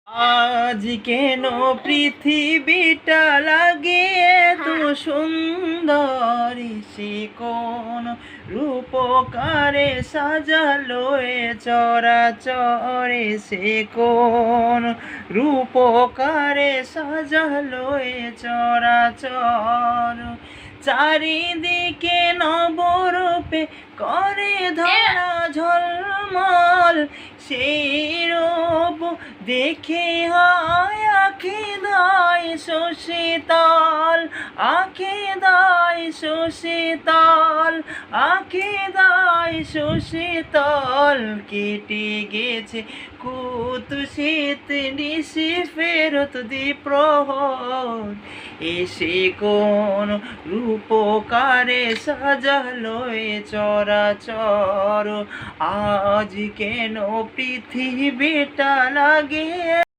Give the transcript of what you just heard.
আজ কেন পৃথিবীটা লাগে এত সুন্দর, সে কোন রূপকারে সাজালো এ চরাচরে, সে কোন রূপকারে সাজালো এ চরাচর। চারিদিকে নবরূপে করে ধরা ঝলমল, সেই রূপ দেখে হয় আখি দায় সুশীতল, আখি দায় সুশীতল, আখি দায় সুশীতল। কেটে গেছে কুৎসিত নিশি ফেরত দি প্রহর, এসে কোন রূপকারে সাজালো এ চরাচর। আজ কেন পৃথিবীটা লাগে